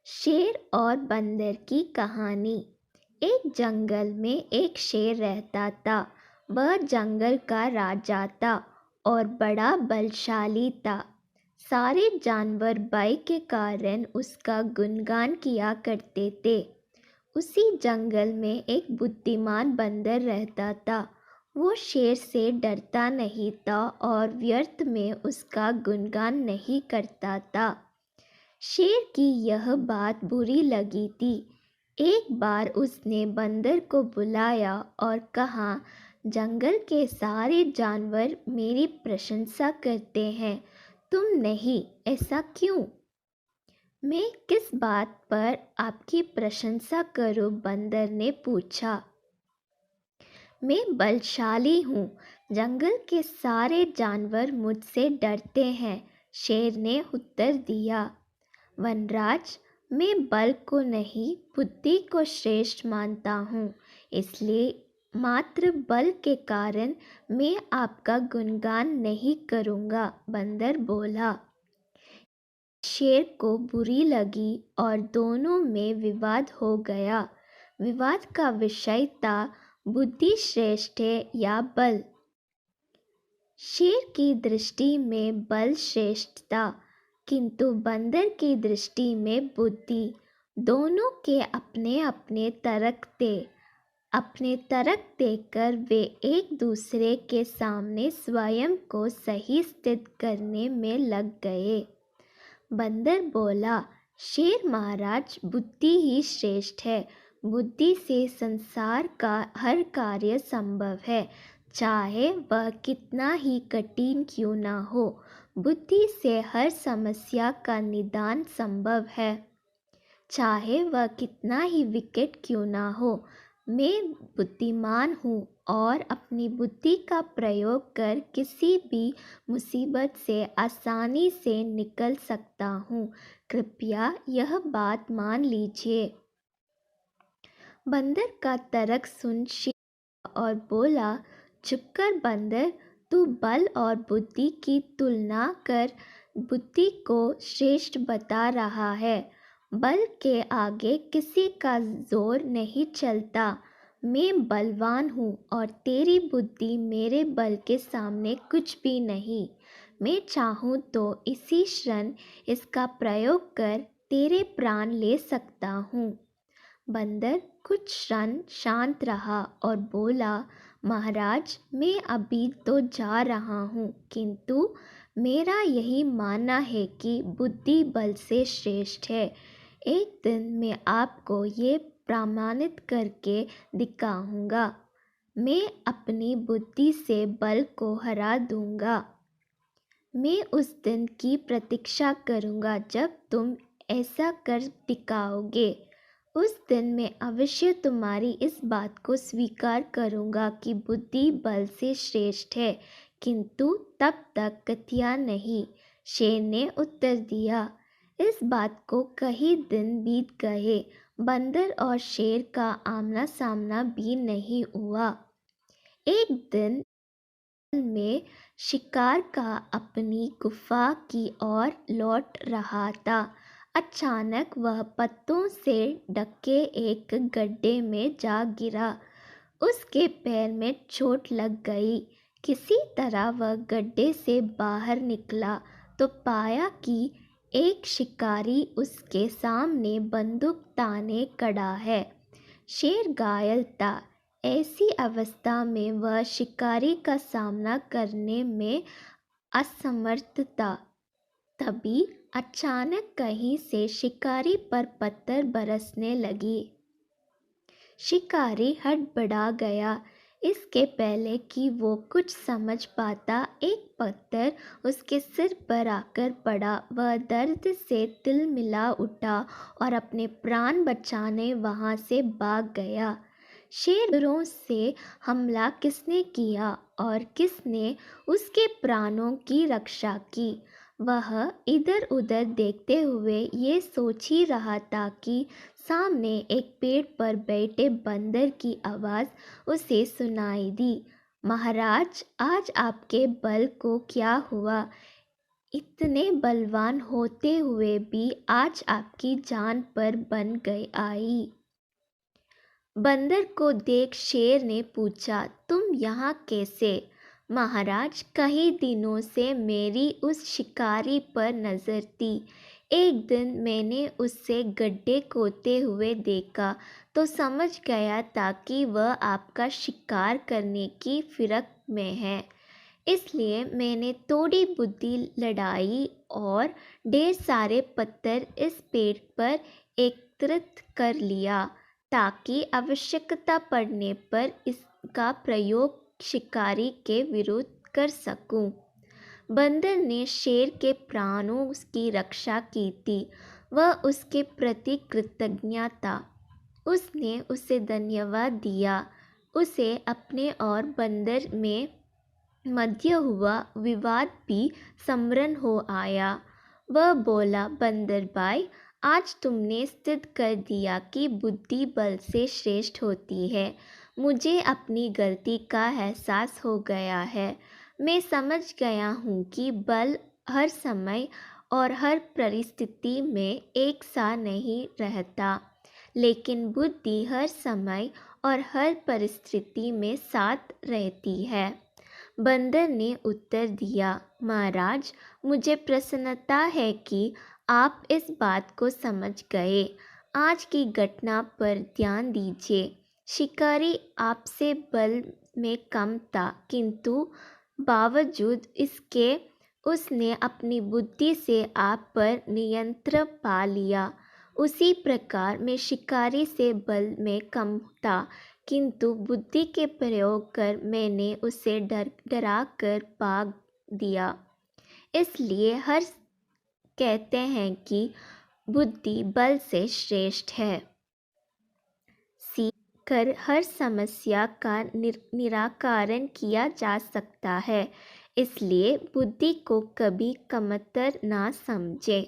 शेर और बंदर की कहानी। एक जंगल में एक शेर रहता था। वह जंगल का राजा था और बड़ा बलशाली था। सारे जानवर भय के कारण उसका गुणगान किया करते थे। उसी जंगल में एक बुद्धिमान बंदर रहता था। वो शेर से डरता नहीं था और व्यर्थ में उसका गुणगान नहीं करता था। शेर की यह बात बुरी लगी थी। एक बार उसने बंदर को बुलाया और कहा, जंगल के सारे जानवर मेरी प्रशंसा करते हैं, तुम नहीं, ऐसा क्यों? मैं किस बात पर आपकी प्रशंसा करूं? बंदर ने पूछा। मैं बलशाली हूँ, जंगल के सारे जानवर मुझसे डरते हैं, शेर ने उत्तर दिया। वनराज, मैं बल को नहीं बुद्धि को श्रेष्ठ मानता हूँ, इसलिए मात्र बल के कारण मैं आपका गुणगान नहीं करूँगा, बंदर बोला। शेर को बुरी लगी और दोनों में विवाद हो गया। विवाद का विषय था बुद्धि श्रेष्ठ है या बल। शेर की दृष्टि में बल श्रेष्ठ था, किंतु बंदर की दृष्टि में बुद्धि। दोनों के अपने अपने तर्क थे। अपने तर्क देकर वे एक दूसरे के सामने स्वयं को सही स्थित करने में लग गए। बंदर बोला, शेर महाराज, बुद्धि ही श्रेष्ठ है। बुद्धि से संसार का हर कार्य संभव है, चाहे वह कितना ही कठिन क्यों ना हो। बुद्धि से हर समस्या का निदान संभव है, चाहे वह कितना ही विकट क्यों ना हो। मैं बुद्धिमान हूँ और अपनी बुद्धि का प्रयोग कर किसी भी मुसीबत से आसानी से निकल सकता हूँ। कृपया यह बात मान लीजिए। बंदर का तर्क सुन शेर और बोला, चुप कर बंदर, तू बल और बुद्धि की तुलना कर बुद्धि को श्रेष्ठ बता रहा है। बल के आगे किसी का जोर नहीं चलता। मैं बलवान हूँ और तेरी बुद्धि मेरे बल के सामने कुछ भी नहीं। मैं चाहूँ तो इसी क्षण इसका प्रयोग कर तेरे प्राण ले सकता हूँ। बंदर कुछ क्षण शांत रहा और बोला, महाराज, मैं अभी तो जा रहा हूँ, किंतु मेरा यही मानना है कि बुद्धि बल से श्रेष्ठ है। एक दिन मैं आपको ये प्रमाणित करके दिखाऊंगा। मैं अपनी बुद्धि से बल को हरा दूंगा। मैं उस दिन की प्रतीक्षा करूंगा जब तुम ऐसा कर दिखाओगे। उस दिन मैं अवश्य तुम्हारी इस बात को स्वीकार करूंगा कि बुद्धि बल से श्रेष्ठ है, किंतु तब तक कथिया नहीं, शेर ने उत्तर दिया। इस बात को कई दिन बीत गए। बंदर और शेर का आमना सामना भी नहीं हुआ। एक दिन में शिकार का अपनी गुफा की ओर लौट रहा था। अचानक वह पत्तों से ढके एक गड्ढे में जा गिरा। उसके पैर में चोट लग गई। किसी तरह वह गड्ढे से बाहर निकला तो पाया कि एक शिकारी उसके सामने बंदूक ताने खड़ा है। शेर घायल था। ऐसी अवस्था में वह शिकारी का सामना करने में असमर्थ था। तभी अचानक कहीं से शिकारी पर पत्थर बरसने लगी। शिकारी हड़बड़ा गया। इसके पहले कि वो कुछ समझ पाता, एक पत्थर उसके सिर पर आकर पड़ा। वह दर्द से तिलमिला उठा और अपने प्राण बचाने वहां से भाग गया। शेरों से हमला किसने किया और किसने उसके प्राणों की रक्षा की? वह इधर उधर देखते हुए ये सोच ही रहा था कि सामने एक पेड़ पर बैठे बंदर की आवाज़ उसे सुनाई दी। महाराज, आज आपके बल को क्या हुआ? इतने बलवान होते हुए भी आज आपकी जान पर बन गई आई। बंदर को देख शेर ने पूछा, तुम यहाँ कैसे? महाराज, कई दिनों से मेरी उस शिकारी पर नज़र थी। एक दिन मैंने उससे गड्ढे खोदते हुए देखा तो समझ गया था कि वह आपका शिकार करने की फिरक में है। इसलिए मैंने थोड़ी बुद्धि लड़ाई और ढेर सारे पत्थर इस पेड़ पर एकत्रित कर लिया ताकि आवश्यकता पड़ने पर इसका प्रयोग शिकारी के विरुद्ध कर सकूं। बंदर ने शेर के प्राणों की रक्षा की थी। वह उसके प्रति कृतज्ञ था। उसने उसे धन्यवाद दिया। उसे अपने और बंदर में मध्य हुआ विवाद भी स्मरण हो आया। वह बोला, बंदर भाई, आज तुमने सिद्ध कर दिया कि बुद्धि बल से श्रेष्ठ होती है। मुझे अपनी गलती का एहसास हो गया है। मैं समझ गया हूँ कि बल हर समय और हर परिस्थिति में एक सा नहीं रहता, लेकिन बुद्धि हर समय और हर परिस्थिति में साथ रहती है। बंदर ने उत्तर दिया, महाराज, मुझे प्रसन्नता है कि आप इस बात को समझ गए। आज की घटना पर ध्यान दीजिए। शिकारी आपसे बल में कम था, किंतु बावजूद इसके उसने अपनी बुद्धि से आप पर नियंत्रण पा लिया। उसी प्रकार मैं शिकारी से बल में कम था, किंतु बुद्धि के प्रयोग कर मैंने उसे डरा कर भाग दिया। इसलिए हर कहते हैं कि बुद्धि बल से श्रेष्ठ है। सीख कर हर समस्या का निराकरण किया जा सकता है। इसलिए बुद्धि को कभी कमतर ना समझे।